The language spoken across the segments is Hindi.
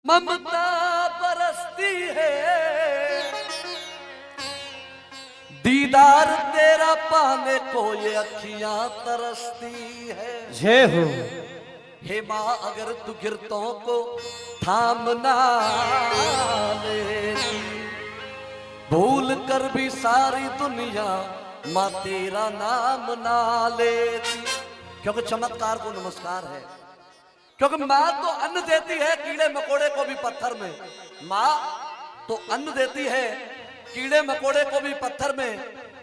ममता बरसती है, दीदार तेरा पाने को ये अखियां तरसती है। जय हो। हे माँ अगर तू गिरतों को थामना लेती, भूल कर भी सारी दुनिया माँ तेरा नाम ना लेती। क्योंकि चमत्कार को नमस्कार है, क्योंकि माँ तो अन्न देती है कीड़े मकोड़े को भी पत्थर में। माँ तो अन्न देती है कीड़े मकोड़े को भी पत्थर में।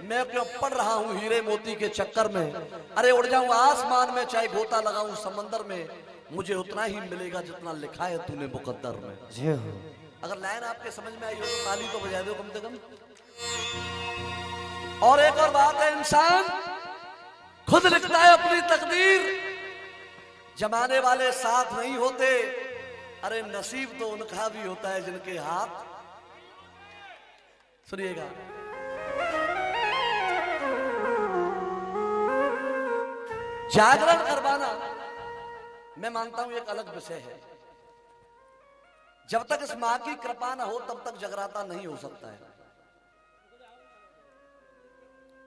मैं क्यों पढ़ रहा हूँ हीरे मोती के चक्कर में। अरे उड़ जाऊं आसमान में, चाहे गोता लगाऊं समंदर में, मुझे उतना ही मिलेगा जितना लिखा है तूने मुकद्दर में। जय हो। अगर लाइन आपके समझ में आई हो तो ताली तो बजा दो कम से कम। और एक और बात है, इंसान खुद लिखता है अपनी तकदीर, जमाने वाले साथ नहीं होते। अरे नसीब तो उनका भी होता है जिनके हाथ। सुनिएगा, जागरण करवाना मैं मानता हूं एक अलग विषय है। जब तक इस मां की कृपा ना हो तब तक जगराता नहीं हो सकता है।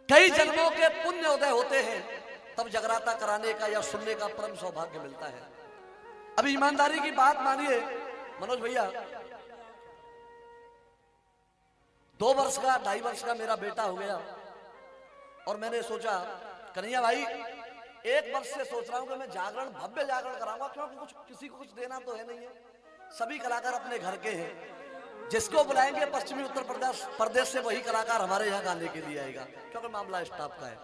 कई जन्मों के पुण्य उदय होते हैं तब जगराता कराने का या सुनने का परम सौभाग्य मिलता है। अभी ईमानदारी की बात मानिए मनोज भैया, 2 वर्ष का 2.5 वर्ष का मेरा बेटा हो गया और मैंने सोचा कन्हैया भाई 1 वर्ष से सोच रहा हूं कि मैं जागरण, भव्य जागरण कराऊंगा, क्योंकि किसी को कुछ देना तो है नहीं है। सभी कलाकार अपने घर के हैं, जिसको बुलाएंगे पश्चिमी उत्तर प्रदेश से वही कलाकार हमारे यहाँ गाने के लिए आएगा, क्योंकि मामला स्टाफ का है।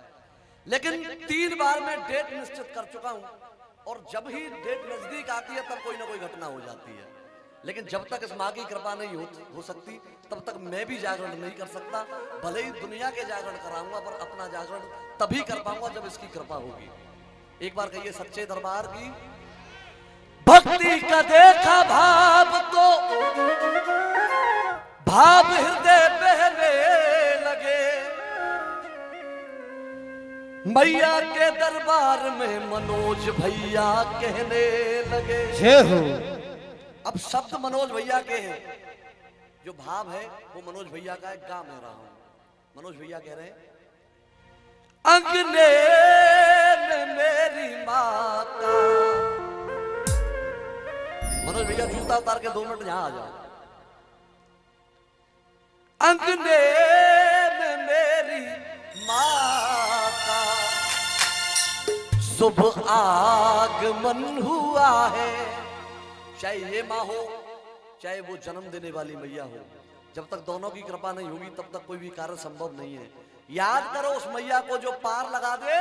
लेकिन 3 बार मैं डेट निश्चित कर चुका हूं और जब ही डेट नजदीक आती है तब कोई ना कोई घटना हो जाती है। लेकिन जब तक इस मां की कृपा नहीं हो सकती तब तक मैं भी जागरण नहीं कर सकता। भले ही दुनिया के जागरण कराऊंगा पर अपना जागरण तभी कर पाऊंगा जब इसकी कृपा होगी। एक बार कहिए सच्चे दरबार की। भक्ति का देखा भाव तो भाव हृदय बहने लगे, मैया के दरबार में मनोज भैया कहने लगे। जय हो। अब शब्द मनोज भैया के हैं, जो भाव है वो मनोज भैया का है। गा मैं रहा हूं, मनोज भैया कह रहे हैं, अंगने में मेरी माता। मनोज भैया जूता उतार के 2 मिनट यहां आ जाओ। अंगने में मेरी माता शुभ आगमन हुआ है। चाहे ये माँ हो चाहे वो जन्म देने वाली मैया हो, जब तक दोनों की कृपा नहीं होगी तब तक कोई भी कार्य संभव नहीं है। याद करो उस मैया को जो पार लगा दे,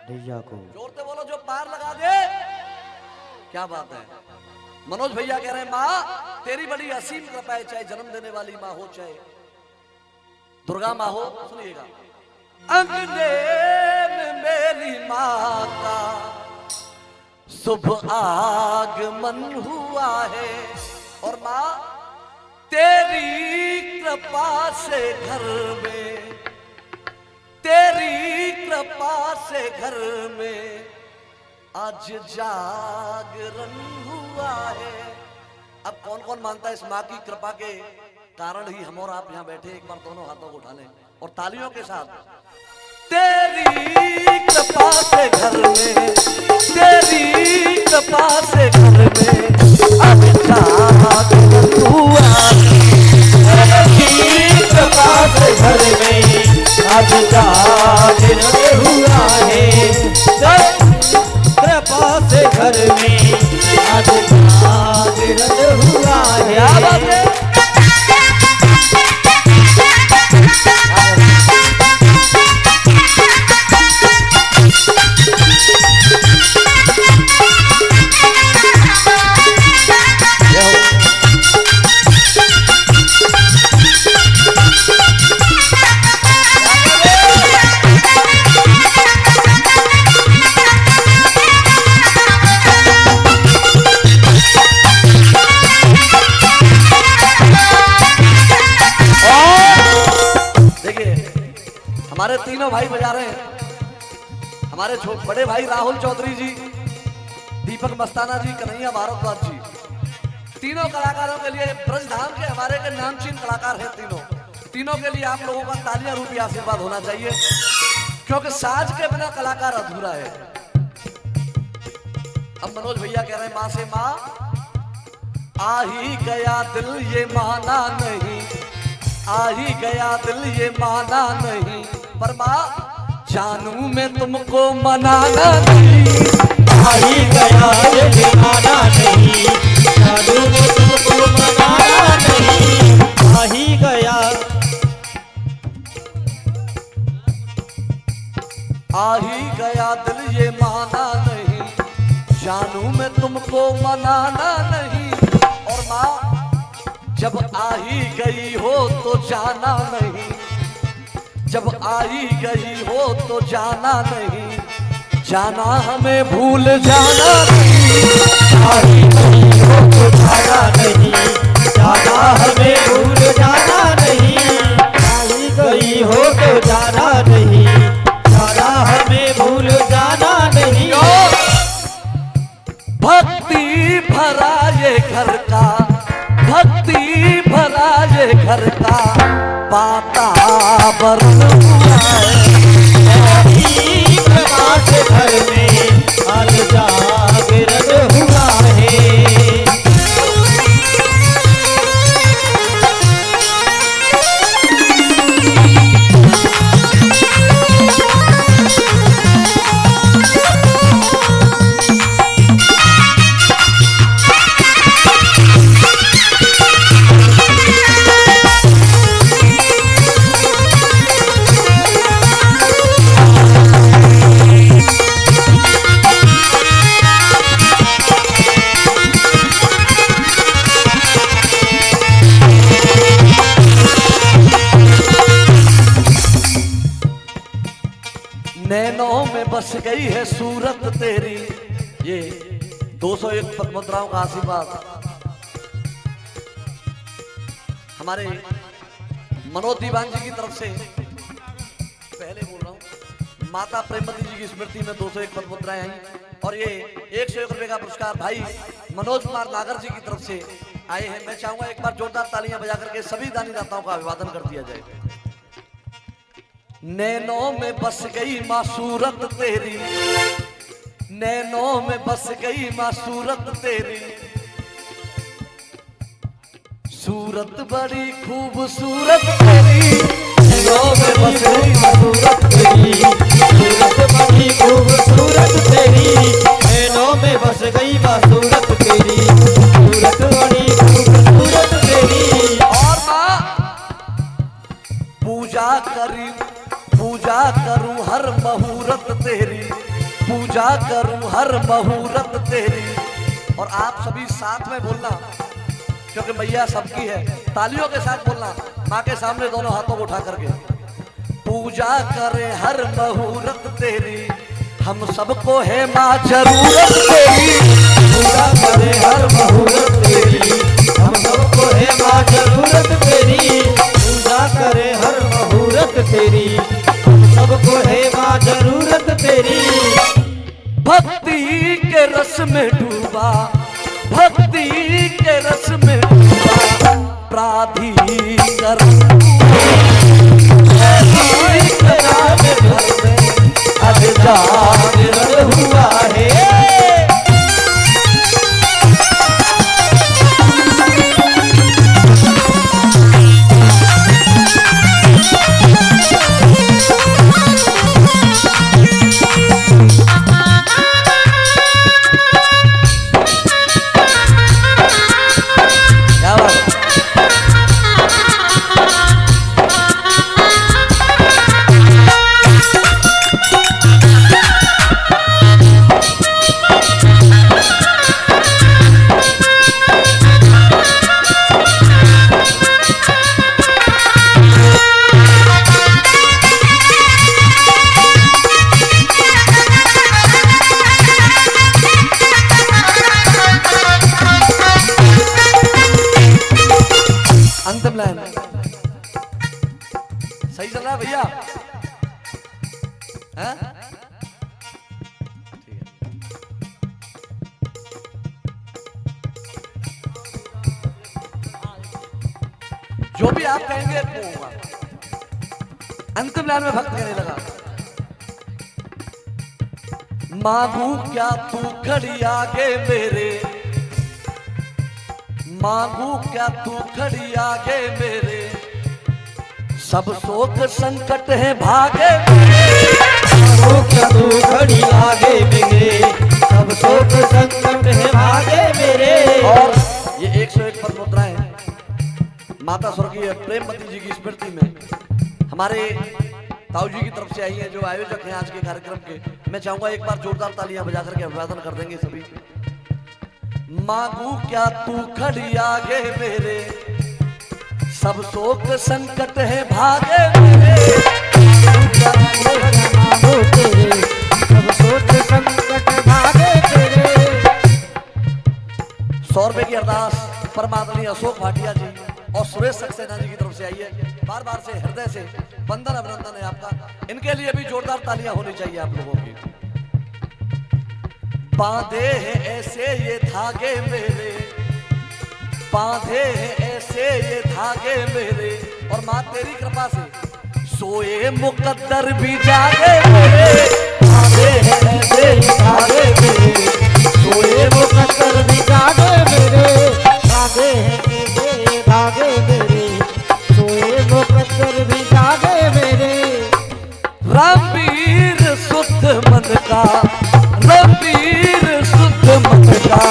भैया को जोर से बोलो, जो पार लगा दे। क्या बात है। मनोज भैया कह रहे हैं माँ तेरी बड़ी असीम कृपा है, चाहे जन्म देने वाली माँ हो चाहे दुर्गा माँ हो। सुनिएगा, अंगने में मेरी माता शुभ आगमन हुआ है। और माँ तेरी कृपा से घर में, तेरी कृपा से घर में आज जागरण हुआ है। अब कौन कौन मानता है इस माँ की कृपा के कारण ही हम और आप यहाँ बैठे। एक बार दोनों हाथों को उठा लें और तालियों के साथ। तेरी कृपा से घर में, तेरी कृपा से घर में अब जागरण हुआ है। तेरी कृपा से घर में आज जागरण हुआ है। कृपा से घर में आज जागरण हुआ है। क्या बात है। हमारे तीनों भाई बजा रहे हैं। हमारे बड़े भाई राहुल चौधरी जी, दीपक मस्ताना जी, कन्हैया भारद्वाज जी, तीनों कलाकारों के लिए ब्रजधाम के हमारे के नामचीन कलाकार हैं तीनों के लिए आप लोगों का तालियां रूपी आशीर्वाद होना चाहिए, क्योंकि साज के बिना कलाकार अधूरा है। अब मनोज भैया कह रहे हैं माँ से माँ आ ही गया दिल ये माना नहीं, आ ही गया दिल ये माना नहीं, पर माँ जानू मैं तुमको मनाना नहीं। आ ही गया दिल ये माना नहीं, जानू मैं तुमको मनाना नहीं। आ ही गया, आ ही गया दिल ये माना नहीं, जानू मैं तुमको मनाना नहीं। और माँ जब आ ही गई हो तो जाना नहीं, जब आ ही गई हो तो जाना नहीं, जाना हमें भूल जाना नहीं। आ ही गई हो तो जाना नहीं, जाना हमें भूल जाना नहीं। आ ही गई हो तो जाना नहीं, जाना हमें भूल जाना नहीं। भक्ति भरा ये घर का, भक्ति भरा ये घर का वातावरण हुआ है। प्रकाश घर में आज जागरण हुआ है। नैनों में बस गई है सूरत तेरी, ये 201 पद्ममुद्राओं का आशीर्वाद हमारे मनोज दीवान जी की तरफ से। पहले बोल रहा हूँ माता प्रेमवती जी की स्मृति में 201 पद्ममुद्राएं आई, और ये 101 रुपए का पुरस्कार भाई मनोज कुमार नागर जी की तरफ से आए हैं। मैं चाहूंगा एक बार जोरदार तालियां बजा करके सभी दानी दाताओं का अभिवादन कर दिया जाए। नैनों में बस गई माँ सूरत तेरी, नैनों में बस गई माँ सूरत तेरी, सूरत बड़ी खूबसूरत तेरी। नैनों में बस गई माँ सूरत तेरी, सूरत बड़ी खूबसूरत तेरी। नैनों में बस गई माँ सूरत तेरी, सूरत बड़ी खूबसूरत तेरी। और माँ पूजा करी, पूजा करूं हर मुहूर्त तेरी, पूजा करूं हर मुहूर्त तेरी। और आप सभी साथ में बोलना, क्योंकि मैया सबकी है, तालियों के साथ बोलना माँ के सामने दोनों हाथों को उठा करके। पूजा करें हर मुहूर्त तेरी, हम सबको है माँ जरूरत तेरी। पूजा करें हर मुहूर्त तेरी, हम सबको है माँ जरूरत तेरी। पूजा करें हर मुहूर्त तेरी, सबको है माँ जरूरत तेरी। भक्ति के रस में डूबा, भक्ति के रस में डूबा प्राधिकरण, आज जागरण हुआ है। सही चल रहा है भैया? ठीक है। जो भी आप कहेंगे वो होगा। अंतिम लाइन में भक्त कहने लगा, मांगू क्या तू खड़ी आगे मेरे, मांगू क्या तू खड़ी आगे मेरे, सब शोक संकट है भागे मांगू क्या तू खड़ी आगे मेरे, सब शोक संकट है भागे मेरे। और ये 101 पर मुद्राएं माता स्वर्गीय प्रेमवती जी की स्मृति में हमारे ताऊ जी की तरफ से आई है, जो आयोजक हैं आज के कार्यक्रम के। मैं चाहूंगा एक बार जोरदार तालियां बजा करके अभिवादन कर देंगे सभी। मांगू क्या तू खड़ी आगे मेरे, सब शोक संकट है भागे मेरे, मांगो तेरे, सब शोक संकट भागे तेरे। 100 रुपए की अरदास परमात्मा अशोक भाटिया जी और सुरेश सक्सेना जी की तरफ से आई है। बार बार से हृदय से वंदन अभिनंदन है आपका। इनके लिए भी जोरदार तालियां होनी चाहिए आप लोगों की। बांधे हैं ऐसे ये धागे मेरे, बांधे हैं ऐसे ये धागे मेरे, और मां तेरी कृपा से सोए मुकद्दर भी जागे मेरे, बांधे हैं ऐसे ये धागे मेरे, सोए मुकद्दर भी जागे मेरे, भागे हैं तेरे भागे मेरे, सोए मुकद्दर भी जागे मेरे। रामवीर शुद्ध मन का, रामवीर शुद्ध मन का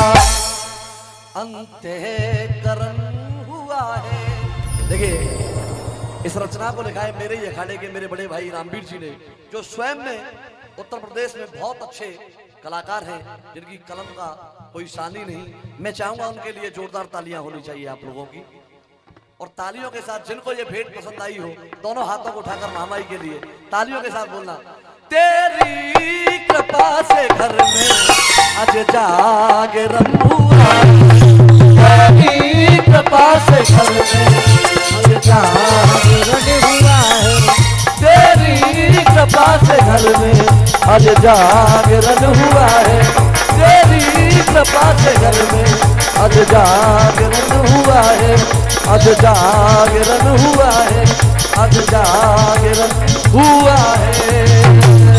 अंतःकरण हुआ है। देखिए इस रचना को लिखा है मेरे ही अखाड़े के मेरे बड़े भाई रामवीर जी ने, जो स्वयं में उत्तर प्रदेश में बहुत अच्छे कलाकार हैं, जिनकी कलम का कोई सानी नहीं। मैं चाहूंगा उनके लिए जोरदार तालियां होनी चाहिए आप लोगों की। और तालियों के साथ जिनको ये भेंट पसंद आई हो, दोनों हाथों को उठाकर महामाई के लिए तालियों के साथ बोलना, तेरी कृपा से घर में आज जागरण हुआ, तेरी कृपा से घर में आज जागरण हुआ है, तेरी कृपा से घर में आज जागरण हुआ है, तेरी कृपा से घर में आज जागरण हुआ है, आज जागरण हुआ है, आज जागरण हुआ है।